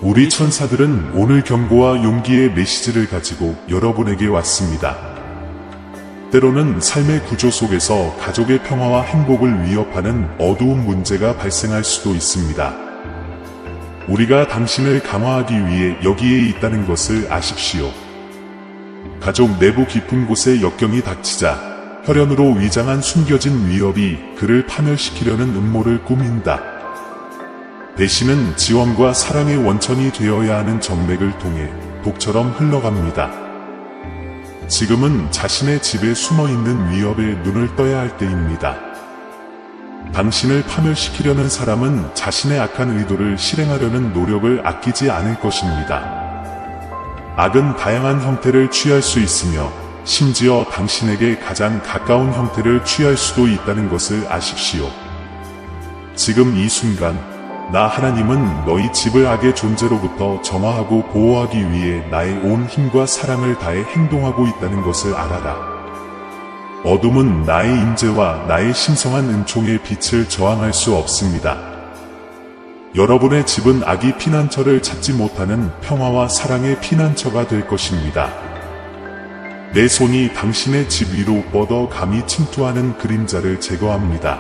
우리 천사들은 오늘 경고와 용기의 메시지를 가지고 여러분에게 왔습니다. 때로는 삶의 구조 속에서 가족의 평화와 행복을 위협하는 어두운 문제가 발생할 수도 있습니다. 우리가 당신을 강화하기 위해 여기에 있다는 것을 아십시오. 가족 내부 깊은 곳에 역경이 닥치자 혈연으로 위장한 숨겨진 위협이 그를 파멸시키려는 음모를 꾸민다. 배신은 지원과 사랑의 원천이 되어야 하는 정맥을 통해 독처럼 흘러갑니다. 지금은 자신의 집에 숨어있는 위협에 눈을 떠야 할 때입니다. 당신을 파멸시키려는 사람은 자신의 악한 의도를 실행하려는 노력을 아끼지 않을 것입니다. 악은 다양한 형태를 취할 수 있으며 심지어 당신에게 가장 가까운 형태를 취할 수도 있다는 것을 아십시오. 지금 이 순간 나 하나님은 너희 집을 악의 존재로부터 정화하고 보호하기 위해 나의 온 힘과 사랑을 다해 행동하고 있다는 것을 알아라. 어둠은 나의 임재와 나의 신성한 은총의 빛을 저항할 수 없습니다. 여러분의 집은 악이 피난처를 찾지 못하는 평화와 사랑의 피난처가 될 것입니다. 내 손이 당신의 집 위로 뻗어 감히 침투하는 그림자를 제거합니다.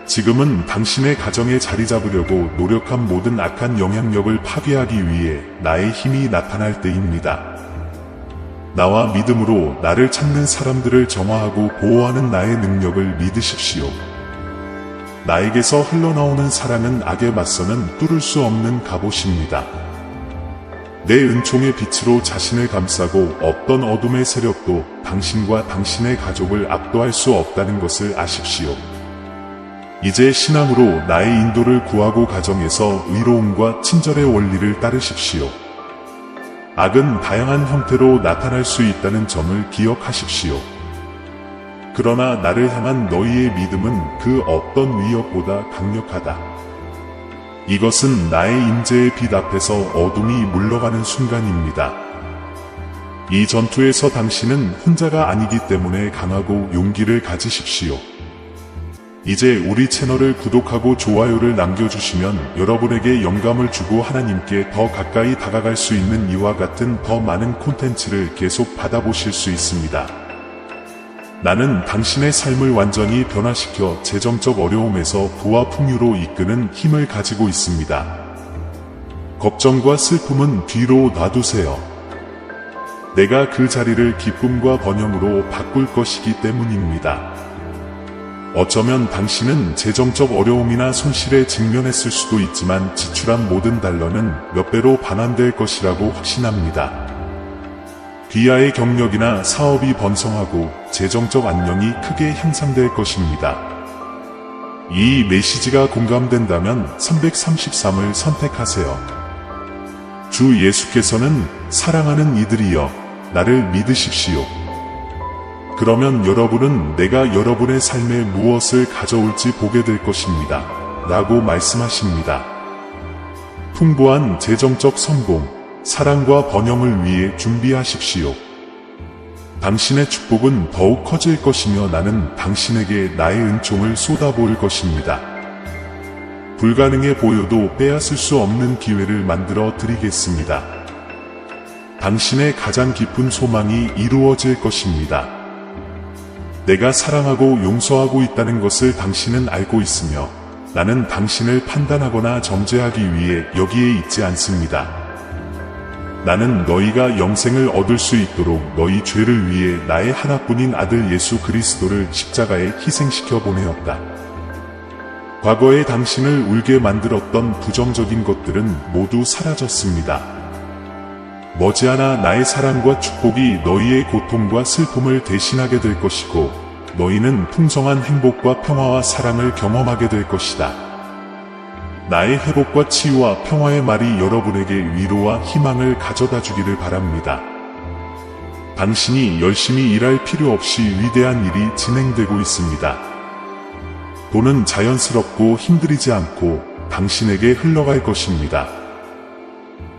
지금은 당신의 가정에 자리 잡으려고 노력한 모든 악한 영향력을 파괴하기 위해 나의 힘이 나타날 때입니다. 나와 믿음으로 나를 찾는 사람들을 정화하고 보호하는 나의 능력을 믿으십시오. 나에게서 흘러나오는 사랑은 악에 맞서는 뚫을 수 없는 갑옷입니다. 내 은총의 빛으로 자신을 감싸고 어떤 어둠의 세력도 당신과 당신의 가족을 압도할 수 없다는 것을 아십시오. 이제 신앙으로 나의 인도를 구하고 가정에서 의로움과 친절의 원리를 따르십시오. 악은 다양한 형태로 나타날 수 있다는 점을 기억하십시오. 그러나 나를 향한 너희의 믿음은 그 어떤 위협보다 강력하다. 이것은 나의 임재의 빛 앞에서 어둠이 물러가는 순간입니다. 이 전투에서 당신은 혼자가 아니기 때문에 강하고 용기를 가지십시오. 이제 우리 채널을 구독하고 좋아요를 남겨주시면 여러분에게 영감을 주고 하나님께 더 가까이 다가갈 수 있는 이와 같은 더 많은 콘텐츠를 계속 받아보실 수 있습니다. 나는 당신의 삶을 완전히 변화시켜 재정적 어려움에서 부와 풍요로 이끄는 힘을 가지고 있습니다. 걱정과 슬픔은 뒤로 놔두세요. 내가 그 자리를 기쁨과 번영으로 바꿀 것이기 때문입니다. 어쩌면 당신은 재정적 어려움이나 손실에 직면했을 수도 있지만 지출한 모든 달러는 몇 배로 반환될 것이라고 확신합니다. 귀하의 경력이나 사업이 번성하고 재정적 안녕이 크게 향상될 것입니다. 이 메시지가 공감된다면 333을 선택하세요. 주 예수께서는 사랑하는 이들이여 나를 믿으십시오. 그러면 여러분은 내가 여러분의 삶에 무엇을 가져올지 보게 될 것입니다. 라고 말씀하십니다. 풍부한 재정적 성공, 사랑과 번영을 위해 준비하십시오. 당신의 축복은 더욱 커질 것이며 나는 당신에게 나의 은총을 쏟아부을 것입니다. 불가능해 보여도 빼앗을 수 없는 기회를 만들어 드리겠습니다. 당신의 가장 깊은 소망이 이루어질 것입니다. 내가 사랑하고 용서하고 있다는 것을 당신은 알고 있으며 나는 당신을 판단하거나 정죄하기 위해 여기에 있지 않습니다. 나는 너희가 영생을 얻을 수 있도록 너희 죄를 위해 나의 하나뿐인 아들 예수 그리스도를 십자가에 희생시켜 보내었다. 과거에 당신을 울게 만들었던 부정적인 것들은 모두 사라졌습니다. 머지않아 나의 사랑과 축복이 너희의 고통과 슬픔을 대신하게 될 것이고 너희는 풍성한 행복과 평화와 사랑을 경험하게 될 것이다. 나의 회복과 치유와 평화의 말이 여러분에게 위로와 희망을 가져다 주기를 바랍니다. 당신이 열심히 일할 필요 없이 위대한 일이 진행되고 있습니다. 돈은 자연스럽고 힘들이지 않고 당신에게 흘러갈 것입니다.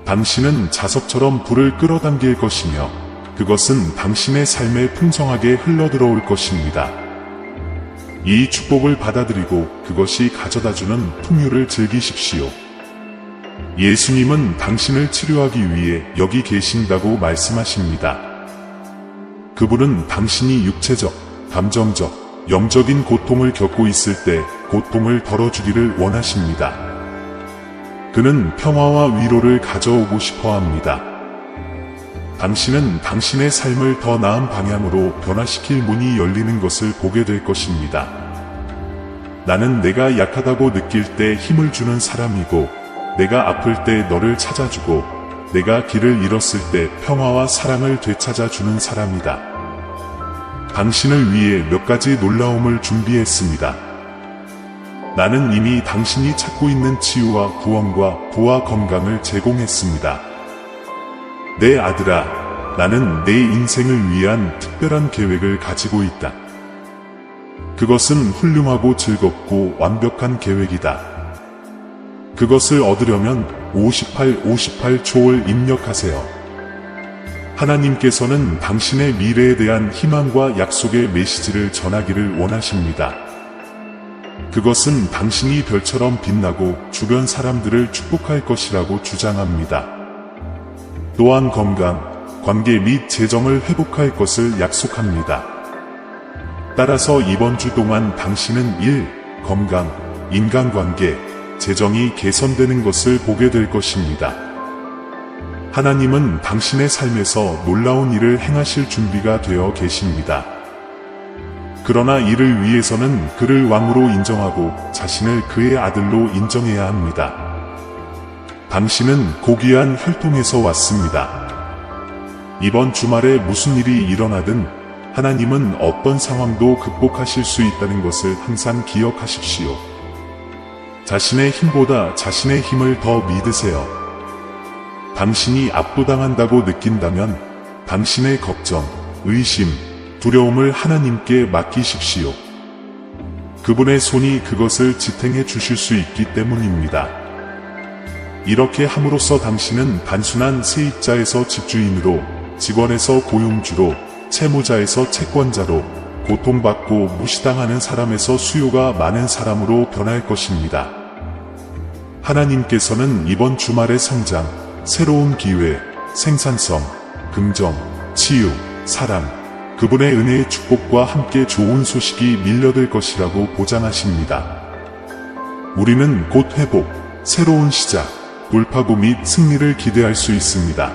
당신은 자석처럼 불을 끌어당길 것이며 그것은 당신의 삶에 풍성하게 흘러들어올 것입니다. 이 축복을 받아들이고 그것이 가져다주는 풍요를 즐기십시오. 예수님은 당신을 치료하기 위해 여기 계신다고 말씀하십니다. 그분은 당신이 육체적, 감정적, 영적인 고통을 겪고 있을 때 고통을 덜어주기를 원하십니다. 그는 평화와 위로를 가져오고 싶어 합니다. 당신은 당신의 삶을 더 나은 방향으로 변화시킬 문이 열리는 것을 보게 될 것입니다. 나는 내가 약하다고 느낄 때 힘을 주는 사람이고, 내가 아플 때 너를 찾아주고, 내가 길을 잃었을 때 평화와 사랑을 되찾아주는 사람이다. 당신을 위해 몇 가지 놀라움을 준비했습니다. 나는 이미 당신이 찾고 있는 치유와 구원과 부와 건강을 제공했습니다. 내 아들아, 나는 내 인생을 위한 특별한 계획을 가지고 있다. 그것은 훌륭하고 즐겁고 완벽한 계획이다. 그것을 얻으려면 58초를 입력하세요. 하나님께서는 당신의 미래에 대한 희망과 약속의 메시지를 전하기를 원하십니다. 그것은 당신이 별처럼 빛나고 주변 사람들을 축복할 것이라고 주장합니다. 또한 건강, 관계 및 재정을 회복할 것을 약속합니다. 따라서 이번 주 동안 당신은 일, 건강, 인간관계, 재정이 개선되는 것을 보게 될 것입니다. 하나님은 당신의 삶에서 놀라운 일을 행하실 준비가 되어 계십니다. 그러나 이를 위해서는 그를 왕으로 인정하고 자신을 그의 아들로 인정해야 합니다. 당신은 고귀한 혈통에서 왔습니다. 이번 주말에 무슨 일이 일어나든 하나님은 어떤 상황도 극복하실 수 있다는 것을 항상 기억하십시오. 자신의 힘보다 자신의 힘을 더 믿으세요. 당신이 압도당한다고 느낀다면 당신의 걱정, 의심, 두려움을 하나님께 맡기십시오. 그분의 손이 그것을 지탱해 주실 수 있기 때문입니다. 이렇게 함으로써 당신은 단순한 세입자에서 집주인으로, 직원에서 고용주로, 채무자에서 채권자로, 고통받고 무시당하는 사람에서 수요가 많은 사람으로 변할 것입니다. 하나님께서는 이번 주말의 성장, 새로운 기회, 생산성, 긍정, 치유, 사랑, 그분의 은혜의 축복과 함께 좋은 소식이 밀려들 것이라고 보장하십니다. 우리는 곧 회복, 새로운 시작, 돌파구 및 승리를 기대할 수 있습니다.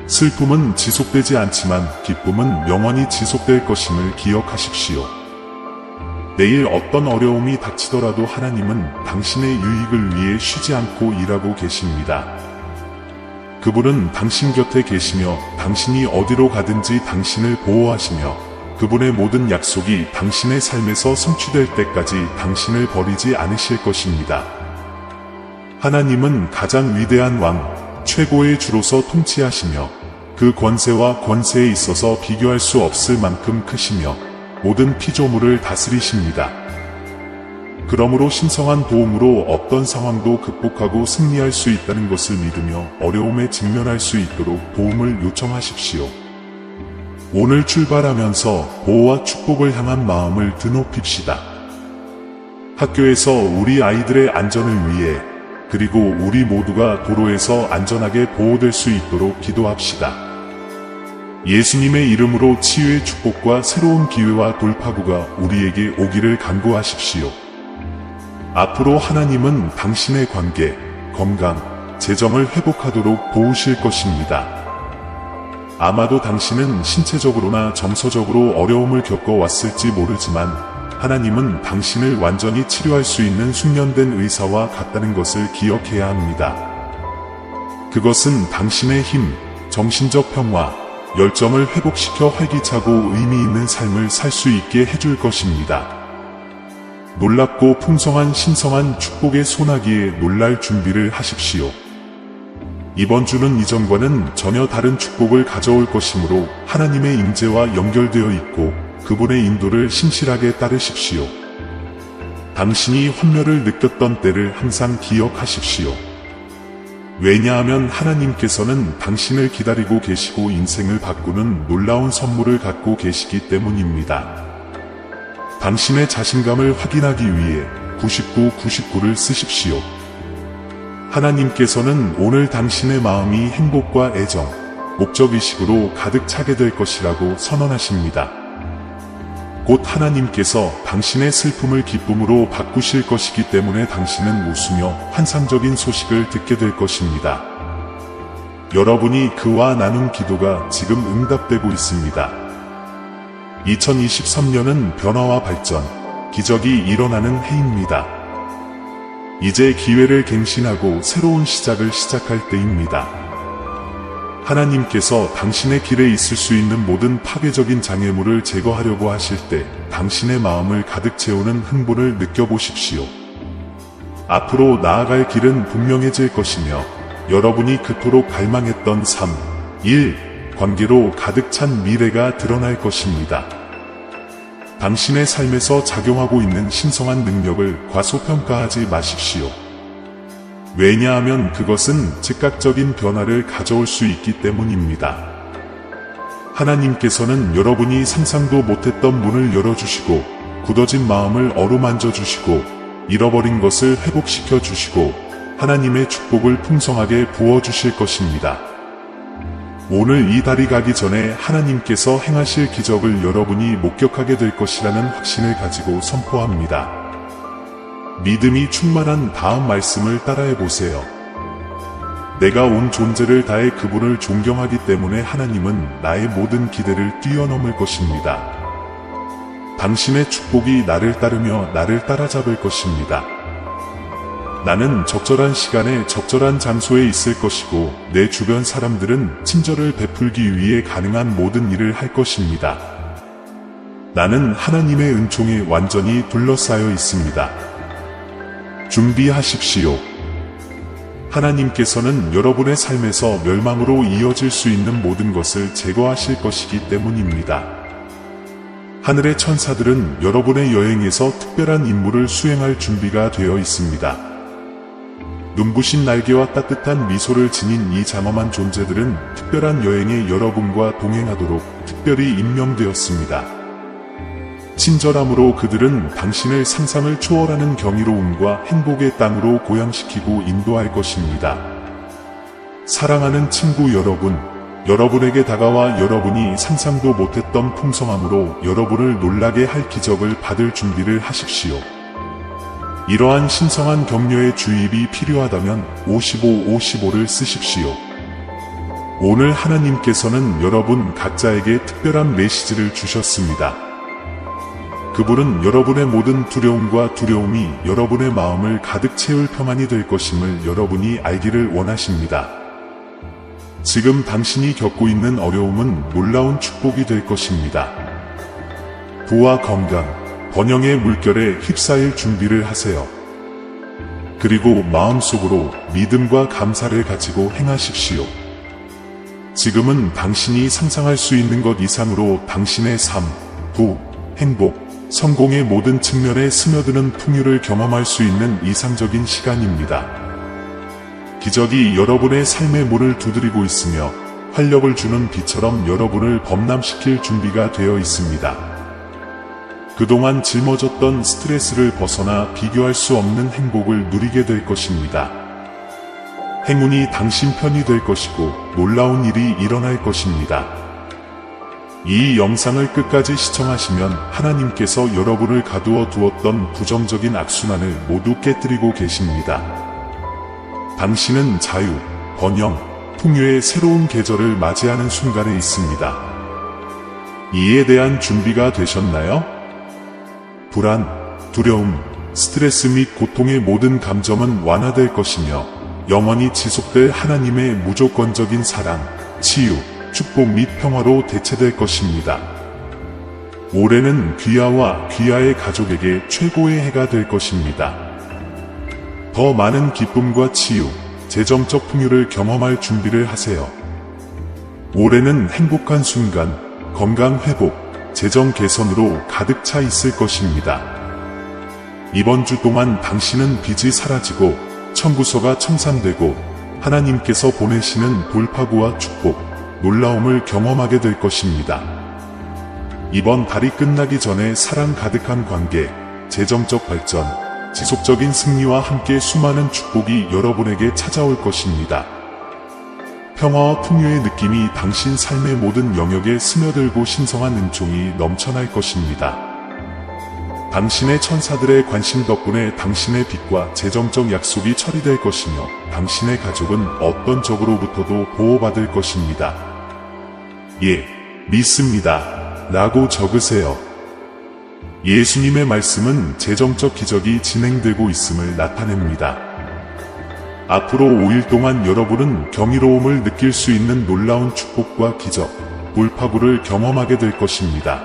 슬픔은 지속되지 않지만 기쁨은 영원히 지속될 것임을 기억하십시오. 내일 어떤 어려움이 닥치더라도 하나님은 당신의 유익을 위해 쉬지 않고 일하고 계십니다. 그분은 당신 곁에 계시며 당신이 어디로 가든지 당신을 보호하시며 그분의 모든 약속이 당신의 삶에서 성취될 때까지 당신을 버리지 않으실 것입니다. 하나님은 가장 위대한 왕, 최고의 주로서 통치하시며 그 권세와 권세에 있어서 비교할 수 없을 만큼 크시며 모든 피조물을 다스리십니다. 그러므로 신성한 도움으로 어떤 상황도 극복하고 승리할 수 있다는 것을 믿으며 어려움에 직면할 수 있도록 도움을 요청하십시오. 오늘 출발하면서 보호와 축복을 향한 마음을 드높입시다. 학교에서 우리 아이들의 안전을 위해 그리고 우리 모두가 도로에서 안전하게 보호될 수 있도록 기도합시다. 예수님의 이름으로 치유의 축복과 새로운 기회와 돌파구가 우리에게 오기를 간구하십시오. 앞으로 하나님은 당신의 관계, 건강, 재정을 회복하도록 도우실 것입니다. 아마도 당신은 신체적으로나 정서적으로 어려움을 겪어왔을지 모르지만 하나님은 당신을 완전히 치료할 수 있는 숙련된 의사와 같다는 것을 기억해야 합니다. 그것은 당신의 힘, 정신적 평화, 열정을 회복시켜 활기차고 의미 있는 삶을 살 수 있게 해줄 것입니다. 놀랍고 풍성한 신성한 축복의 소나기에 놀랄 준비를 하십시오. 이번 주는 이전과는 전혀 다른 축복을 가져올 것이므로 하나님의 임재와 연결되어 있고 그분의 인도를 신실하게 따르십시오. 당신이 환멸을 느꼈던 때를 항상 기억하십시오. 왜냐하면 하나님께서는 당신을 기다리고 계시고 인생을 바꾸는 놀라운 선물을 갖고 계시기 때문입니다. 당신의 자신감을 확인하기 위해 99를 쓰십시오. 하나님께서는 오늘 당신의 마음이 행복과 애정, 목적의식으로 가득 차게 될 것이라고 선언하십니다. 곧 하나님께서 당신의 슬픔을 기쁨으로 바꾸실 것이기 때문에 당신은 웃으며 환상적인 소식을 듣게 될 것입니다. 여러분이 그와 나눈 기도가 지금 응답되고 있습니다. 2023년은 변화와 발전, 기적이 일어나는 해입니다. 이제 기회를 갱신하고 새로운 시작을 시작할 때입니다. 하나님께서 당신의 길에 있을 수 있는 모든 파괴적인 장애물을 제거하려고 하실 때 당신의 마음을 가득 채우는 흥분을 느껴보십시오. 앞으로 나아갈 길은 분명해질 것이며 여러분이 그토록 갈망했던 삶, 일, 관계로 가득 찬 미래가 드러날 것입니다. 당신의 삶에서 작용하고 있는 신성한 능력을 과소평가하지 마십시오. 왜냐하면 그것은 즉각적인 변화를 가져올 수 있기 때문입니다. 하나님께서는 여러분이 상상도 못했던 문을 열어주시고 굳어진 마음을 어루만져 주시고 잃어버린 것을 회복시켜 주시고 하나님의 축복을 풍성하게 부어주실 것입니다. 오늘 이 달이 가기 전에 하나님께서 행하실 기적을 여러분이 목격하게 될 것이라는 확신을 가지고 선포합니다. 믿음이 충만한 다음 말씀을 따라해 보세요. 내가 온 존재를 다해 그분을 존경하기 때문에 하나님은 나의 모든 기대를 뛰어넘을 것입니다. 당신의 축복이 나를 따르며 나를 따라잡을 것입니다. 나는 적절한 시간에 적절한 장소에 있을 것이고 내 주변 사람들은 친절을 베풀기 위해 가능한 모든 일을 할 것입니다. 나는 하나님의 은총에 완전히 둘러싸여 있습니다. 준비하십시오. 하나님께서는 여러분의 삶에서 멸망으로 이어질 수 있는 모든 것을 제거하실 것이기 때문입니다. 하늘의 천사들은 여러분의 여행에서 특별한 임무를 수행할 준비가 되어 있습니다. 눈부신 날개와 따뜻한 미소를 지닌 이 장엄한 존재들은 특별한 여행에 여러분과 동행하도록 특별히 임명되었습니다. 친절함으로 그들은 당신을 상상을 초월하는 경이로움과 행복의 땅으로 고양시키고 인도할 것입니다. 사랑하는 친구 여러분, 여러분에게 다가와 여러분이 상상도 못했던 풍성함으로 여러분을 놀라게 할 기적을 받을 준비를 하십시오. 이러한 신성한 격려의 주입이 필요하다면 55-55를 쓰십시오. 오늘 하나님께서는 여러분 각자에게 특별한 메시지를 주셨습니다. 그분은 여러분의 모든 두려움과 두려움이 여러분의 마음을 가득 채울 평안이 될 것임을 여러분이 알기를 원하십니다. 지금 당신이 겪고 있는 어려움은 놀라운 축복이 될 것입니다. 부와 건강, 번영의 물결에 휩싸일 준비를 하세요. 그리고 마음속으로 믿음과 감사를 가지고 행하십시오. 지금은 당신이 상상할 수 있는 것 이상으로 당신의 삶, 부, 행복, 성공의 모든 측면에 스며드는 풍요를 경험할 수 있는 이상적인 시간입니다. 기적이 여러분의 삶의 문을 두드리고 있으며 활력을 주는 비처럼 여러분을 범람시킬 준비가 되어 있습니다. 그동안 짊어졌던 스트레스를 벗어나 비교할 수 없는 행복을 누리게 될 것입니다. 행운이 당신 편이 될 것이고 놀라운 일이 일어날 것입니다. 이 영상을 끝까지 시청하시면 하나님께서 여러분을 가두어 두었던 부정적인 악순환을 모두 깨뜨리고 계십니다. 당신은 자유, 번영, 풍요의 새로운 계절을 맞이하는 순간에 있습니다. 이에 대한 준비가 되셨나요? 불안, 두려움, 스트레스 및 고통의 모든 감정은 완화될 것이며 영원히 지속될 하나님의 무조건적인 사랑, 치유, 축복 및 평화로 대체될 것입니다. 올해는 귀하와 귀하의 가족에게 최고의 해가 될 것입니다. 더 많은 기쁨과 치유, 재정적 풍요를 경험할 준비를 하세요. 올해는 행복한 순간, 건강 회복, 재정 개선으로 가득 차 있을 것입니다. 이번 주 동안 당신은 빚이 사라지고 청구서가 청산되고 하나님께서 보내시는 돌파구와 축복, 놀라움을 경험하게 될 것입니다. 이번 달이 끝나기 전에 사랑 가득한 관계, 재정적 발전, 지속적인 승리와 함께 수많은 축복이 여러분에게 찾아올 것입니다. 평화와 풍요의 느낌이 당신 삶의 모든 영역에 스며들고 신성한 은총이 넘쳐날 것입니다. 당신의 천사들의 관심 덕분에 당신의 빚과 재정적 약속이 처리될 것이며 당신의 가족은 어떤 적으로부터도 보호받을 것입니다. 예, 믿습니다. 라고 적으세요. 예수님의 말씀은 재정적 기적이 진행되고 있음을 나타냅니다. 앞으로 5일 동안 여러분은 경이로움을 느낄 수 있는 놀라운 축복과 기적, 돌파구를 경험하게 될 것입니다.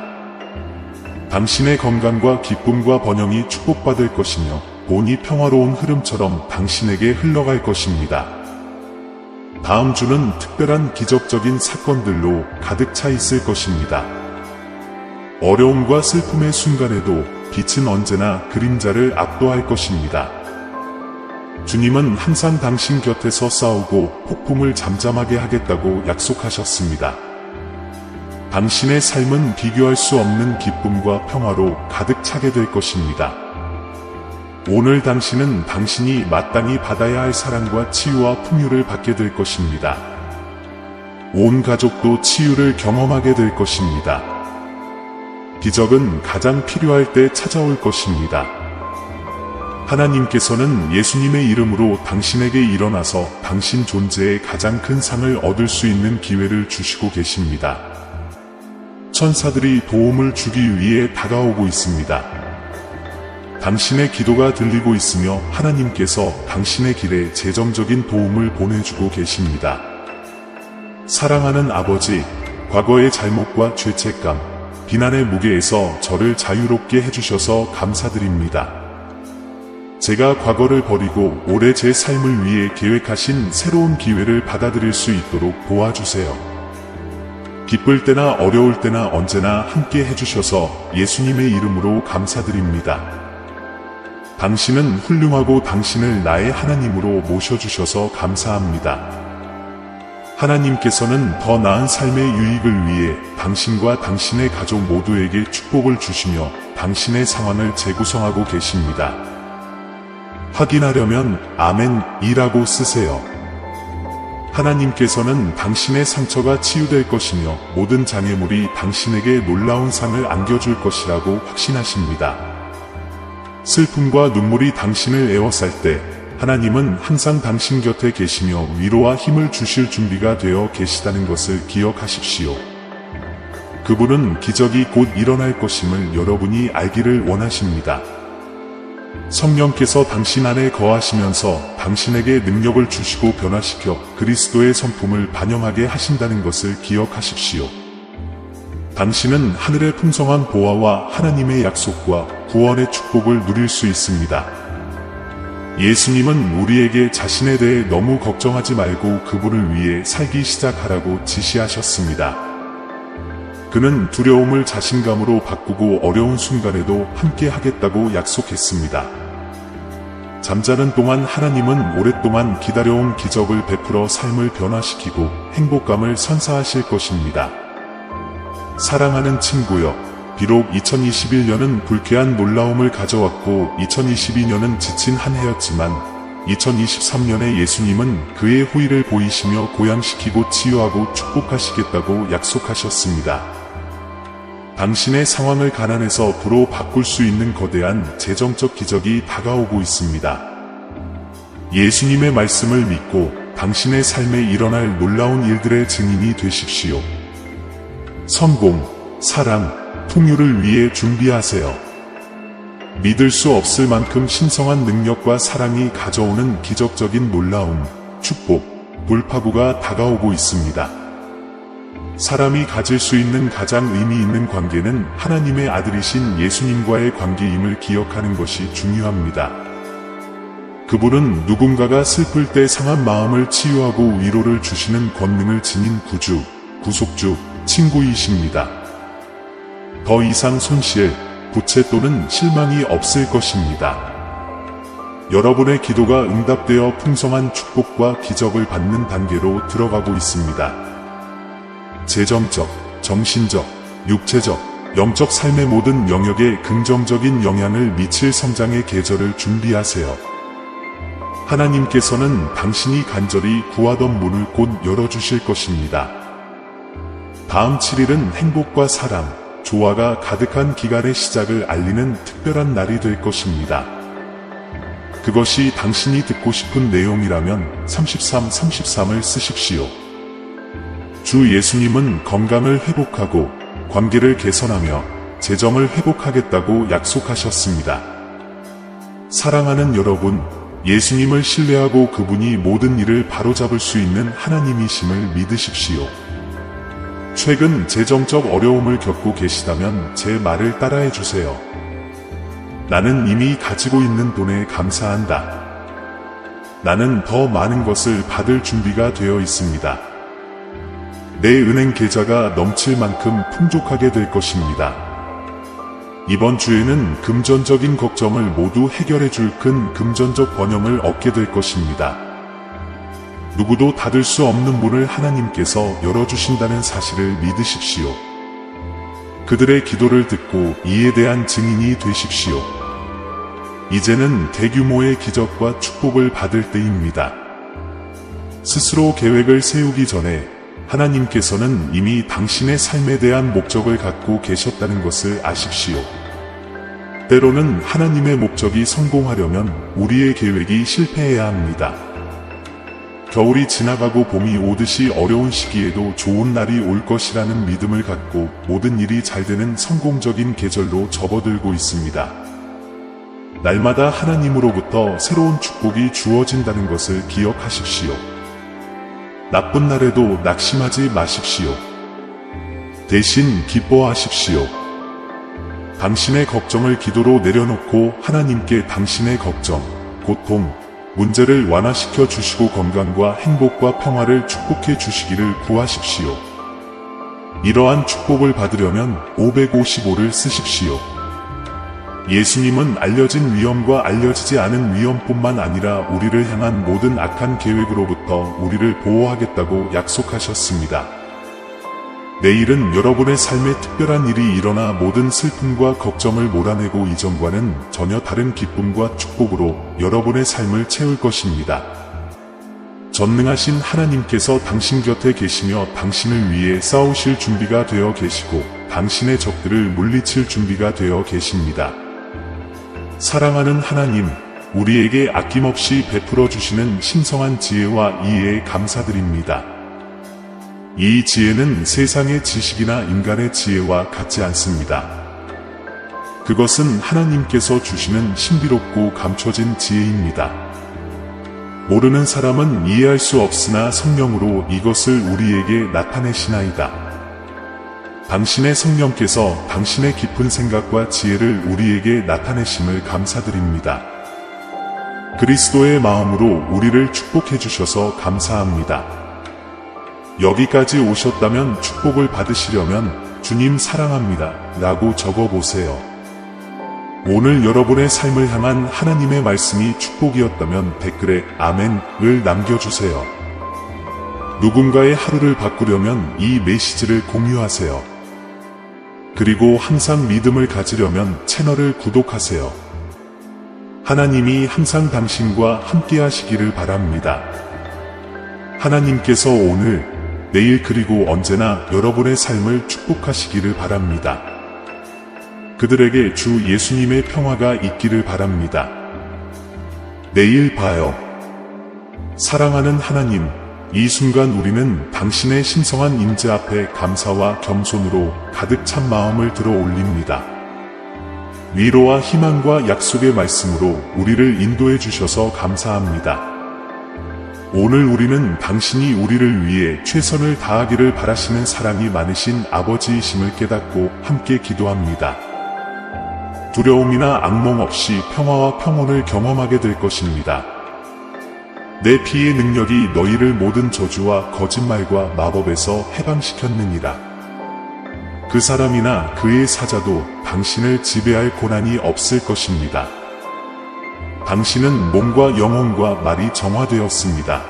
당신의 건강과 기쁨과 번영이 축복받을 것이며 돈이 평화로운 흐름처럼 당신에게 흘러갈 것입니다. 다음 주는 특별한 기적적인 사건들로 가득 차 있을 것입니다. 어려움과 슬픔의 순간에도 빛은 언제나 그림자를 압도할 것입니다. 주님은 항상 당신 곁에서 싸우고 폭풍을 잠잠하게 하겠다고 약속하셨습니다. 당신의 삶은 비교할 수 없는 기쁨과 평화로 가득 차게 될 것입니다. 오늘 당신은 당신이 마땅히 받아야 할 사랑과 치유와 풍요를 받게 될 것입니다. 온 가족도 치유를 경험하게 될 것입니다. 기적은 가장 필요할 때 찾아올 것입니다. 하나님께서는 예수님의 이름으로 당신에게 일어나서 당신 존재의 가장 큰 상을 얻을 수 있는 기회를 주시고 계십니다. 천사들이 도움을 주기 위해 다가오고 있습니다. 당신의 기도가 들리고 있으며 하나님께서 당신의 길에 재정적인 도움을 보내주고 계십니다. 사랑하는 아버지, 과거의 잘못과 죄책감, 비난의 무게에서 저를 자유롭게 해주셔서 감사드립니다. 제가 과거를 버리고 올해 제 삶을 위해 계획하신 새로운 기회를 받아들일 수 있도록 도와주세요. 기쁠 때나 어려울 때나 언제나 함께 해주셔서 예수님의 이름으로 감사드립니다. 당신은 훌륭하고 당신을 나의 하나님으로 모셔주셔서 감사합니다. 하나님께서는 더 나은 삶의 유익을 위해 당신과 당신의 가족 모두에게 축복을 주시며 당신의 상황을 재구성하고 계십니다. 확인하려면 아멘이라고 쓰세요. 하나님께서는 당신의 상처가 치유될 것이며 모든 장애물이 당신에게 놀라운 상을 안겨줄 것이라고 확신하십니다. 슬픔과 눈물이 당신을 에워쌀 때 하나님은 항상 당신 곁에 계시며 위로와 힘을 주실 준비가 되어 계시다는 것을 기억하십시오. 그분은 기적이 곧 일어날 것임을 여러분이 알기를 원하십니다. 성령께서 당신 안에 거하시면서 당신에게 능력을 주시고 변화시켜 그리스도의 성품을 반영하게 하신다는 것을 기억하십시오. 당신은 하늘의 풍성한 보화와 하나님의 약속과 구원의 축복을 누릴 수 있습니다. 예수님은 우리에게 자신에 대해 너무 걱정하지 말고 그분을 위해 살기 시작하라고 지시하셨습니다. 그는 두려움을 자신감으로 바꾸고 어려운 순간에도 함께 하겠다고 약속했습니다. 잠자는 동안 하나님은 오랫동안 기다려온 기적을 베풀어 삶을 변화시키고 행복감을 선사하실 것입니다. 사랑하는 친구여, 비록 2021년은 불쾌한 놀라움을 가져왔고 2022년은 지친 한 해였지만 2023년에 예수님은 그의 호의를 보이시며 고양시키고 치유하고 축복하시겠다고 약속하셨습니다. 당신의 상황을 가난에서 부로 바꿀 수 있는 거대한 재정적 기적이 다가오고 있습니다. 예수님의 말씀을 믿고 당신의 삶에 일어날 놀라운 일들의 증인이 되십시오. 성공, 사랑, 풍요를 위해 준비하세요. 믿을 수 없을 만큼 신성한 능력과 사랑이 가져오는 기적적인 놀라움, 축복, 돌파구가 다가오고 있습니다. 사람이 가질 수 있는 가장 의미 있는 관계는 하나님의 아들이신 예수님과의 관계임을 기억하는 것이 중요합니다. 그분은 누군가가 슬플 때 상한 마음을 치유하고 위로를 주시는 권능을 지닌 구주, 구속주, 친구이십니다. 더 이상 손실, 부채 또는 실망이 없을 것입니다. 여러분의 기도가 응답되어 풍성한 축복과 기적을 받는 단계로 들어가고 있습니다. 재정적, 정신적, 육체적, 영적 삶의 모든 영역에 긍정적인 영향을 미칠 성장의 계절을 준비하세요. 하나님께서는 당신이 간절히 구하던 문을 곧 열어주실 것입니다. 다음 7일은 행복과 사랑, 조화가 가득한 기간의 시작을 알리는 특별한 날이 될 것입니다. 그것이 당신이 듣고 싶은 내용이라면 33을 쓰십시오. 주 예수님은 건강을 회복하고 관계를 개선하며 재정을 회복하겠다고 약속하셨습니다. 사랑하는 여러분, 예수님을 신뢰하고 그분이 모든 일을 바로잡을 수 있는 하나님이심을 믿으십시오. 최근 재정적 어려움을 겪고 계시다면 제 말을 따라해 주세요. 나는 이미 가지고 있는 돈에 감사한다. 나는 더 많은 것을 받을 준비가 되어 있습니다. 내 은행 계좌가 넘칠 만큼 풍족하게 될 것입니다. 이번 주에는 금전적인 걱정을 모두 해결해 줄 큰 금전적 번영을 얻게 될 것입니다. 누구도 닫을 수 없는 문을 하나님께서 열어주신다는 사실을 믿으십시오. 그들의 기도를 듣고 이에 대한 증인이 되십시오. 이제는 대규모의 기적과 축복을 받을 때입니다. 스스로 계획을 세우기 전에 하나님께서는 이미 당신의 삶에 대한 목적을 갖고 계셨다는 것을 아십시오. 때로는 하나님의 목적이 성공하려면 우리의 계획이 실패해야 합니다. 겨울이 지나가고 봄이 오듯이 어려운 시기에도 좋은 날이 올 것이라는 믿음을 갖고 모든 일이 잘 되는 성공적인 계절로 접어들고 있습니다. 날마다 하나님으로부터 새로운 축복이 주어진다는 것을 기억하십시오. 나쁜 날에도 낙심하지 마십시오. 대신 기뻐하십시오. 당신의 걱정을 기도로 내려놓고 하나님께 당신의 걱정, 고통, 문제를 완화시켜 주시고 건강과 행복과 평화를 축복해 주시기를 구하십시오. 이러한 축복을 받으려면 555를 쓰십시오. 예수님은 알려진 위험과 알려지지 않은 위험뿐만 아니라 우리를 향한 모든 악한 계획으로부터 우리를 보호하겠다고 약속하셨습니다. 내일은 여러분의 삶에 특별한 일이 일어나 모든 슬픔과 걱정을 몰아내고 이전과는 전혀 다른 기쁨과 축복으로 여러분의 삶을 채울 것입니다. 전능하신 하나님께서 당신 곁에 계시며 당신을 위해 싸우실 준비가 되어 계시고 당신의 적들을 물리칠 준비가 되어 계십니다. 사랑하는 하나님, 우리에게 아낌없이 베풀어 주시는 신성한 지혜와 이해에 감사드립니다. 이 지혜는 세상의 지식이나 인간의 지혜와 같지 않습니다. 그것은 하나님께서 주시는 신비롭고 감춰진 지혜입니다. 모르는 사람은 이해할 수 없으나 성령으로 이것을 우리에게 나타내시나이다. 당신의 성령께서 당신의 깊은 생각과 지혜를 우리에게 나타내심을 감사드립니다. 그리스도의 마음으로 우리를 축복해 주셔서 감사합니다. 여기까지 오셨다면 축복을 받으시려면 주님 사랑합니다 라고 적어보세요. 오늘 여러분의 삶을 향한 하나님의 말씀이 축복이었다면 댓글에 아멘을 남겨주세요. 누군가의 하루를 바꾸려면 이 메시지를 공유하세요. 그리고 항상 믿음을 가지려면 채널을 구독하세요. 하나님이 항상 당신과 함께 하시기를 바랍니다. 하나님께서 오늘, 내일 그리고 언제나 여러분의 삶을 축복하시기를 바랍니다. 그들에게 주 예수님의 평화가 있기를 바랍니다. 내일 봐요. 사랑하는 하나님, 이 순간 우리는 당신의 신성한 임재 앞에 감사와 겸손으로 가득 찬 마음을 들어 올립니다. 위로와 희망과 약속의 말씀으로 우리를 인도해 주셔서 감사합니다. 오늘 우리는 당신이 우리를 위해 최선을 다하기를 바라시는 사랑이 많으신 아버지이심을 깨닫고 함께 기도합니다. 두려움이나 악몽 없이 평화와 평온을 경험하게 될 것입니다. 내 피의 능력이 너희를 모든 저주와 거짓말과 마법에서 해방시켰느니라. 그 사람이나 그의 사자도 당신을 지배할 고난이 없을 것입니다. 당신은 몸과 영혼과 말이 정화되었습니다.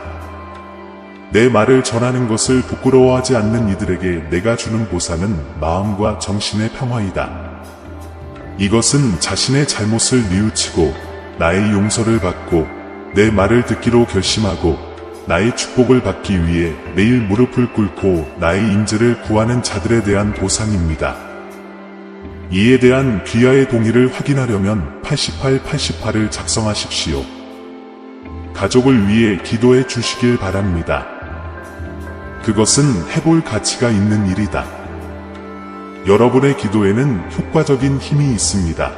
내 말을 전하는 것을 부끄러워하지 않는 이들에게 내가 주는 보상은 마음과 정신의 평화이다. 이것은 자신의 잘못을 뉘우치고 나의 용서를 받고 내 말을 듣기로 결심하고 나의 축복을 받기 위해 매일 무릎을 꿇고 나의 인재를 구하는 자들에 대한 보상입니다. 이에 대한 귀하의 동의를 확인하려면 8888을 작성하십시오. 가족을 위해 기도해 주시길 바랍니다. 그것은 해볼 가치가 있는 일이다. 여러분의 기도에는 효과적인 힘이 있습니다.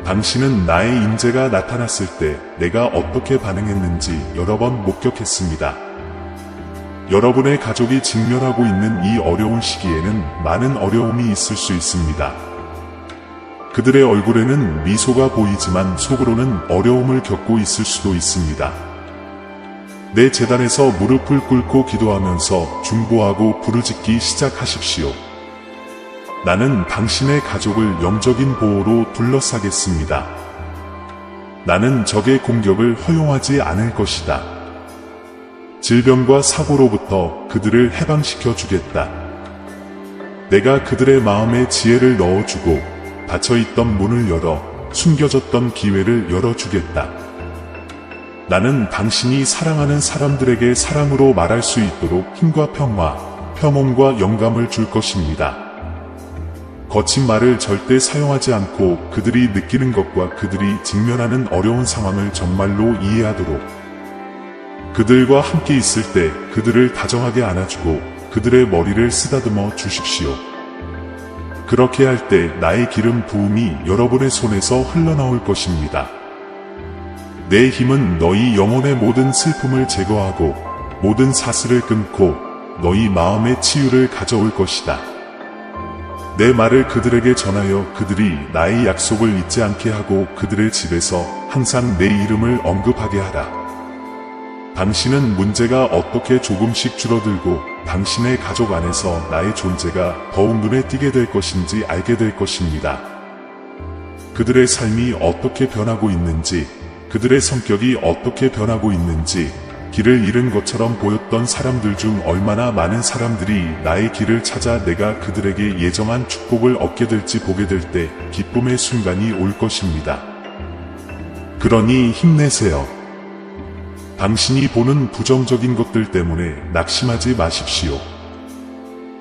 당신은 나의 인재가 나타났을 때 내가 어떻게 반응했는지 여러 번 목격했습니다. 여러분의 가족이 직면하고 있는 이 어려운 시기에는 많은 어려움이 있을 수 있습니다. 그들의 얼굴에는 미소가 보이지만 속으로는 어려움을 겪고 있을 수도 있습니다. 내 제단에서 무릎을 꿇고 기도하면서 중보하고 부르짖기 시작하십시오. 나는 당신의 가족을 영적인 보호로 둘러싸겠습니다. 나는 적의 공격을 허용하지 않을 것이다. 질병과 사고로부터 그들을 해방시켜 주겠다. 내가 그들의 마음에 지혜를 넣어주고 닫혀있던 문을 열어 숨겨졌던 기회를 열어주겠다. 나는 당신이 사랑하는 사람들에게 사랑으로 말할 수 있도록 힘과 평화, 평온과 영감을 줄 것입니다. 거친 말을 절대 사용하지 않고 그들이 느끼는 것과 그들이 직면하는 어려운 상황을 정말로 이해하도록 그들과 함께 있을 때 그들을 다정하게 안아주고 그들의 머리를 쓰다듬어 주십시오. 그렇게 할 때 나의 기름 부음이 여러분의 손에서 흘러나올 것입니다. 내 힘은 너희 영혼의 모든 슬픔을 제거하고 모든 사슬을 끊고 너희 마음의 치유를 가져올 것이다. 내 말을 그들에게 전하여 그들이 나의 약속을 잊지 않게 하고 그들의 집에서 항상 내 이름을 언급하게 하라. 당신은 문제가 어떻게 조금씩 줄어들고 당신의 가족 안에서 나의 존재가 더욱 눈에 띄게 될 것인지 알게 될 것입니다. 그들의 삶이 어떻게 변하고 있는지, 그들의 성격이 어떻게 변하고 있는지, 길을 잃은 것처럼 보였던 사람들 중 얼마나 많은 사람들이 나의 길을 찾아 내가 그들에게 예정한 축복을 얻게 될지 보게 될 때 기쁨의 순간이 올 것입니다. 그러니 힘내세요. 당신이 보는 부정적인 것들 때문에 낙심하지 마십시오.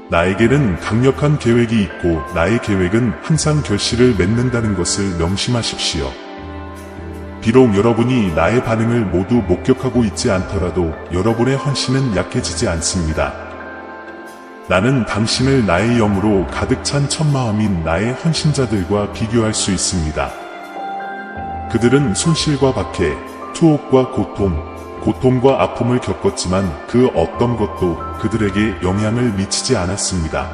나에게는 강력한 계획이 있고 나의 계획은 항상 결실을 맺는다는 것을 명심하십시오. 비록 여러분이 나의 반응을 모두 목격하고 있지 않더라도 여러분의 헌신은 약해지지 않습니다. 나는 당신을 나의 영으로 가득 찬 첫마음인 나의 헌신자들과 비교할 수 있습니다. 그들은 손실과 박해, 투옥과 고통과 아픔을 겪었지만 그 어떤 것도 그들에게 영향을 미치지 않았습니다.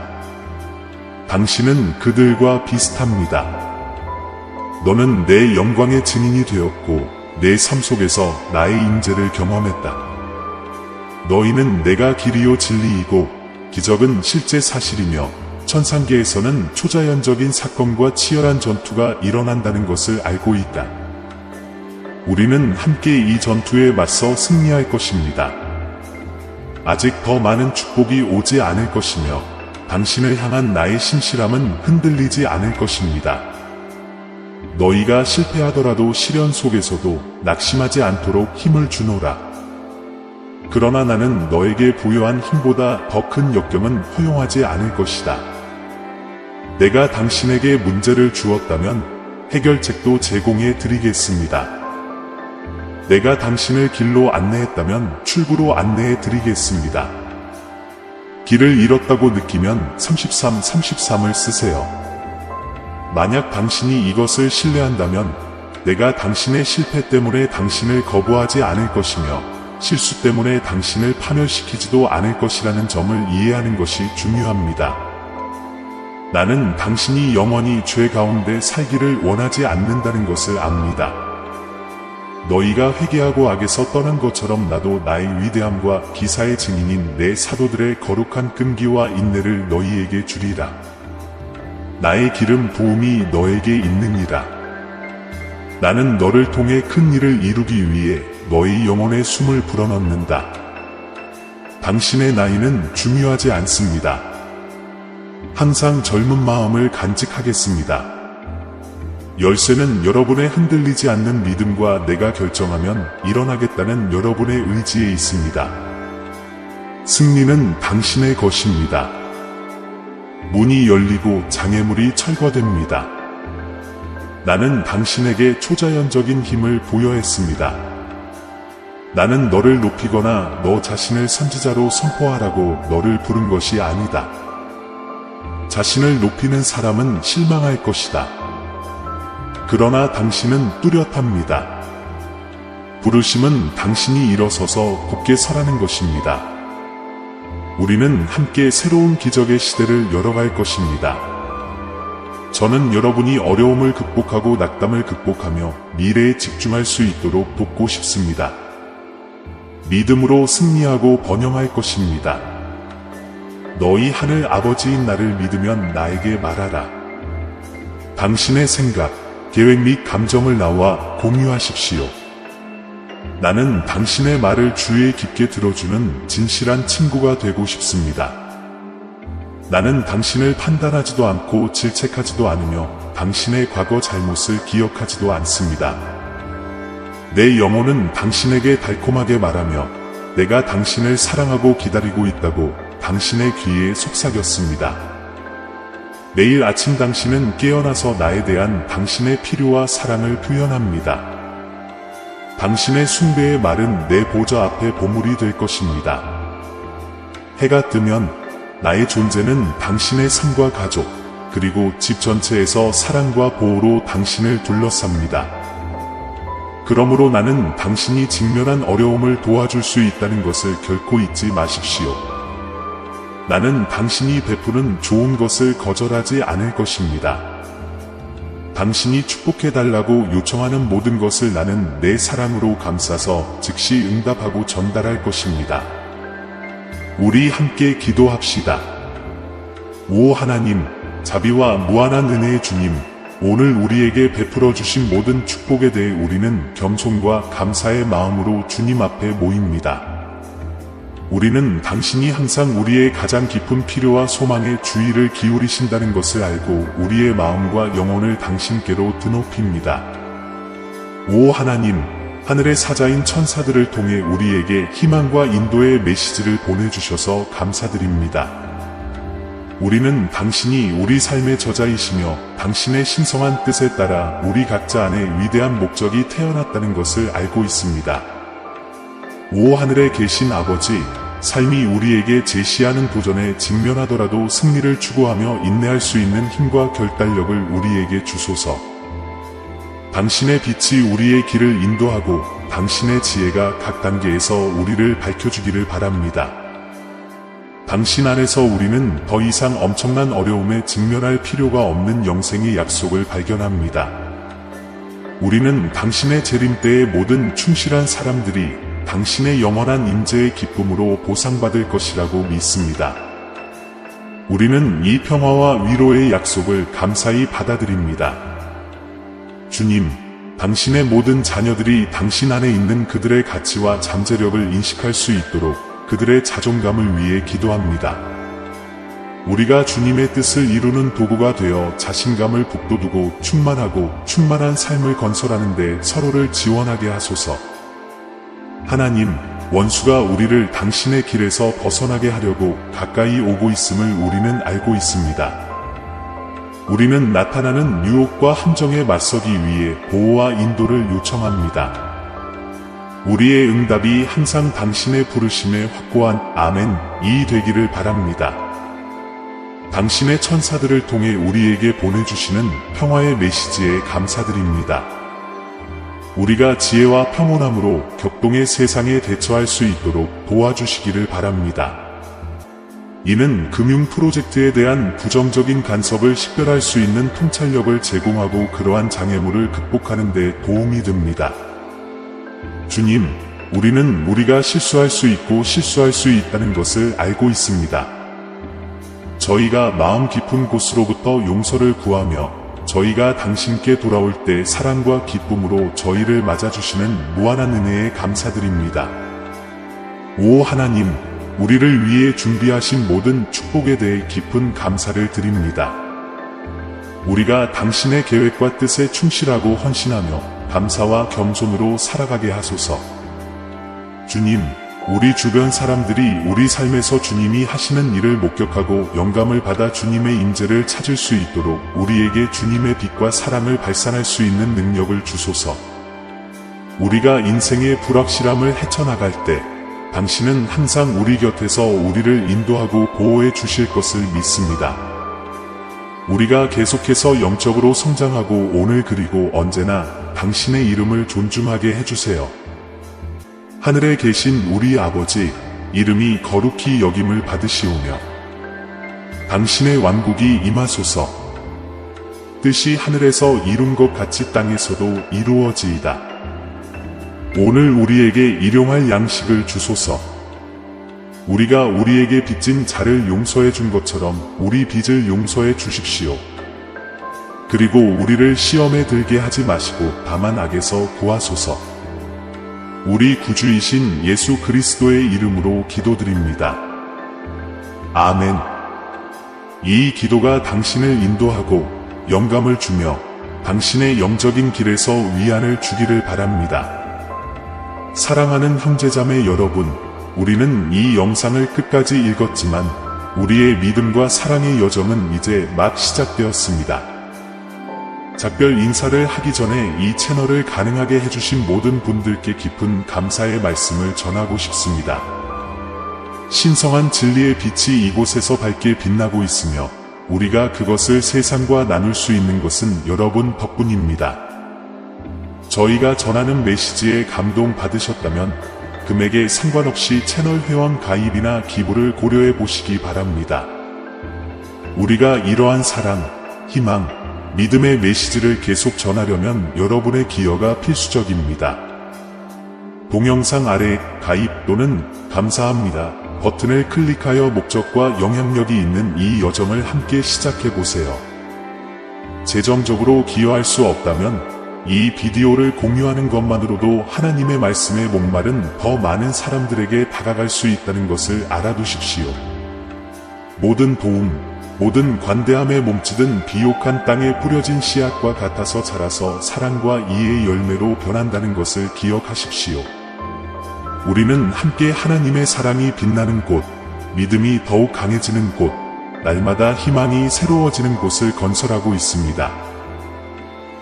당신은 그들과 비슷합니다. 너는 내 영광의 증인이 되었고 내 삶 속에서 나의 임재를 경험했다. 너희는 내가 길이요 진리이고 기적은 실제 사실이며 천상계에서는 초자연적인 사건과 치열한 전투가 일어난다는 것을 알고 있다. 우리는 함께 이 전투에 맞서 승리할 것입니다. 아직 더 많은 축복이 오지 않을 것이며 당신을 향한 나의 신실함은 흔들리지 않을 것입니다. 너희가 실패하더라도 시련 속에서도 낙심하지 않도록 힘을 주노라. 그러나 나는 너에게 부여한 힘보다 더 큰 역경은 허용하지 않을 것이다. 내가 당신에게 문제를 주었다면 해결책도 제공해 드리겠습니다. 내가 당신을 길로 안내했다면 출구로 안내해 드리겠습니다. 길을 잃었다고 느끼면 33을 쓰세요. 만약 당신이 이것을 신뢰한다면 내가 당신의 실패 때문에 당신을 거부하지 않을 것이며 실수 때문에 당신을 파멸시키지도 않을 것이라는 점을 이해하는 것이 중요합니다. 나는 당신이 영원히 죄 가운데 살기를 원하지 않는다는 것을 압니다. 너희가 회개하고 악에서 떠난 것처럼 나도 나의 위대함과 기사의 증인인 내 사도들의 거룩한 끈기와 인내를 너희에게 주리라. 나의 기름 부음이 너에게 있느니라. 나는 너를 통해 큰 일을 이루기 위해 너희 영혼에 숨을 불어넣는다. 당신의 나이는 중요하지 않습니다. 항상 젊은 마음을 간직하겠습니다. 열쇠는 여러분의 흔들리지 않는 믿음과 내가 결정하면 일어나겠다는 여러분의 의지에 있습니다. 승리는 당신의 것입니다. 문이 열리고 장애물이 철거됩니다. 나는 당신에게 초자연적인 힘을 부여했습니다. 나는 너를 높이거나 너 자신을 선지자로 선포하라고 너를 부른 것이 아니다. 자신을 높이는 사람은 실망할 것이다. 그러나 당신은 뚜렷합니다. 부르심은 당신이 일어서서 굳게 서라는 것입니다. 우리는 함께 새로운 기적의 시대를 열어갈 것입니다. 저는 여러분이 어려움을 극복하고 낙담을 극복하며 미래에 집중할 수 있도록 돕고 싶습니다. 믿음으로 승리하고 번영할 것입니다. 너희 하늘 아버지인 나를 믿으면 나에게 말하라. 당신의 생각, 계획 및 감정을 나와 공유하십시오. 나는 당신의 말을 주의에 깊게 들어주는 진실한 친구가 되고 싶습니다. 나는 당신을 판단하지도 않고 질책하지도 않으며 당신의 과거 잘못을 기억하지도 않습니다. 내 영혼은 당신에게 달콤하게 말하며 내가 당신을 사랑하고 기다리고 있다고 당신의 귀에 속삭였습니다. 매일 아침 당신은 깨어나서 나에 대한 당신의 필요와 사랑을 표현합니다. 당신의 숭배의 말은 내 보좌 앞에 보물이 될 것입니다. 해가 뜨면 나의 존재는 당신의 삶과 가족, 그리고 집 전체에서 사랑과 보호로 당신을 둘러쌉니다. 그러므로 나는 당신이 직면한 어려움을 도와줄 수 있다는 것을 결코 잊지 마십시오. 나는 당신이 베푸는 좋은 것을 거절하지 않을 것입니다. 당신이 축복해달라고 요청하는 모든 것을 나는 내 사랑으로 감싸서 즉시 응답하고 전달할 것입니다. 우리 함께 기도합시다. 오 하나님, 자비와 무한한 은혜의 주님, 오늘 우리에게 베풀어 주신 모든 축복에 대해 우리는 겸손과 감사의 마음으로 주님 앞에 모입니다. 우리는 당신이 항상 우리의 가장 깊은 필요와 소망에 주의를 기울이신다는 것을 알고 우리의 마음과 영혼을 당신께로 드높입니다. 오 하나님, 하늘의 사자인 천사들을 통해 우리에게 희망과 인도의 메시지를 보내주셔서 감사드립니다. 우리는 당신이 우리 삶의 저자이시며 당신의 신성한 뜻에 따라 우리 각자 안에 위대한 목적이 태어났다는 것을 알고 있습니다. 오 하늘에 계신 아버지, 삶이 우리에게 제시하는 도전에 직면하더라도 승리를 추구하며 인내할 수 있는 힘과 결단력을 우리에게 주소서. 당신의 빛이 우리의 길을 인도하고 당신의 지혜가 각 단계에서 우리를 밝혀주기를 바랍니다. 당신 안에서 우리는 더 이상 엄청난 어려움에 직면할 필요가 없는 영생의 약속을 발견합니다. 우리는 당신의 재림 때의 모든 충실한 사람들이 당신의 영원한 임재의 기쁨으로 보상받을 것이라고 믿습니다. 우리는 이 평화와 위로의 약속을 감사히 받아들입니다. 주님, 당신의 모든 자녀들이 당신 안에 있는 그들의 가치와 잠재력을 인식할 수 있도록 그들의 자존감을 위해 기도합니다. 우리가 주님의 뜻을 이루는 도구가 되어 자신감을 북돋우고 충만하고 충만한 삶을 건설하는 데 서로를 지원하게 하소서. 하나님, 원수가 우리를 당신의 길에서 벗어나게 하려고 가까이 오고 있음을 우리는 알고 있습니다. 우리는 나타나는 유혹과 함정에 맞서기 위해 보호와 인도를 요청합니다. 우리의 응답이 항상 당신의 부르심에 확고한 아멘이 되기를 바랍니다. 당신의 천사들을 통해 우리에게 보내주시는 평화의 메시지에 감사드립니다. 우리가 지혜와 평온함으로 격동의 세상에 대처할 수 있도록 도와주시기를 바랍니다. 이는 금융 프로젝트에 대한 부정적인 간섭을 식별할 수 있는 통찰력을 제공하고 그러한 장애물을 극복하는 데 도움이 됩니다. 주님, 우리는 우리가 실수할 수 있고 실수할 수 있다는 것을 알고 있습니다. 저희가 마음 깊은 곳으로부터 용서를 구하며 저희가 당신께 돌아올 때 사랑과 기쁨으로 저희를 맞아주시는 무한한 은혜에 감사드립니다. 오 하나님, 우리를 위해 준비하신 모든 축복에 대해 깊은 감사를 드립니다. 우리가 당신의 계획과 뜻에 충실하고 헌신하며 감사와 겸손으로 살아가게 하소서. 주님, 우리 주변 사람들이 우리 삶에서 주님이 하시는 일을 목격하고 영감을 받아 주님의 임재를 찾을 수 있도록 우리에게 주님의 빛과 사랑을 발산할 수 있는 능력을 주소서. 우리가 인생의 불확실함을 헤쳐나갈 때 당신은 항상 우리 곁에서 우리를 인도하고 보호해 주실 것을 믿습니다. 우리가 계속해서 영적으로 성장하고 오늘 그리고 언제나 당신의 이름을 존중하게 해주세요. 하늘에 계신 우리 아버지, 이름이 거룩히 여김을 받으시오며 당신의 왕국이 임하소서. 뜻이 하늘에서 이룬 것 같이 땅에서도 이루어지이다. 오늘 우리에게 일용할 양식을 주소서. 우리가 우리에게 빚진 자를 용서해 준 것처럼 우리 빚을 용서해 주십시오. 그리고 우리를 시험에 들게 하지 마시고 다만 악에서 구하소서. 우리 구주이신 예수 그리스도의 이름으로 기도드립니다. 아멘. 이 기도가 당신을 인도하고 영감을 주며 당신의 영적인 길에서 위안을 주기를 바랍니다. 사랑하는 형제자매 여러분, 우리는 이 영상을 끝까지 읽었지만 우리의 믿음과 사랑의 여정은 이제 막 시작되었습니다. 작별 인사를 하기 전에 이 채널을 가능하게 해주신 모든 분들께 깊은 감사의 말씀을 전하고 싶습니다. 신성한 진리의 빛이 이곳에서 밝게 빛나고 있으며 우리가 그것을 세상과 나눌 수 있는 것은 여러분 덕분입니다. 저희가 전하는 메시지에 감동 받으셨다면 금액에 상관없이 채널 회원 가입이나 기부를 고려해 보시기 바랍니다. 우리가 이러한 사랑, 희망, 믿음의 메시지를 계속 전하려면 여러분의 기여가 필수적입니다. 동영상 아래 가입 또는 감사합니다 버튼을 클릭하여 목적과 영향력이 있는 이 여정을 함께 시작해보세요. 재정적으로 기여할 수 없다면 이 비디오를 공유하는 것만으로도 하나님의 말씀의 목말은 더 많은 사람들에게 다가갈 수 있다는 것을 알아두십시오. 모든 도움, 모든 관대함에 몸짓은 비옥한 땅에 뿌려진 씨앗과 같아서 자라서 사랑과 이해의 열매로 변한다는 것을 기억하십시오. 우리는 함께 하나님의 사랑이 빛나는 곳, 믿음이 더욱 강해지는 곳, 날마다 희망이 새로워지는 곳을 건설하고 있습니다.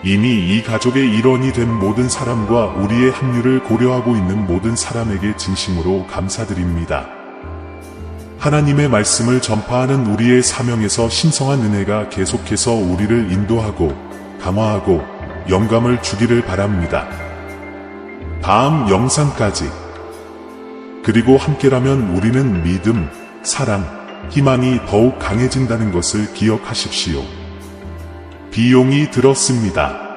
이미 이 가족의 일원이 된 모든 사람과 우리의 합류를 고려하고 있는 모든 사람에게 진심으로 감사드립니다. 하나님의 말씀을 전파하는 우리의 사명에서 신성한 은혜가 계속해서 우리를 인도하고 강화하고 영감을 주기를 바랍니다. 다음 영상까지. 그리고 함께라면 우리는 믿음, 사랑, 희망이 더욱 강해진다는 것을 기억하십시오. 비용이 들었습니다.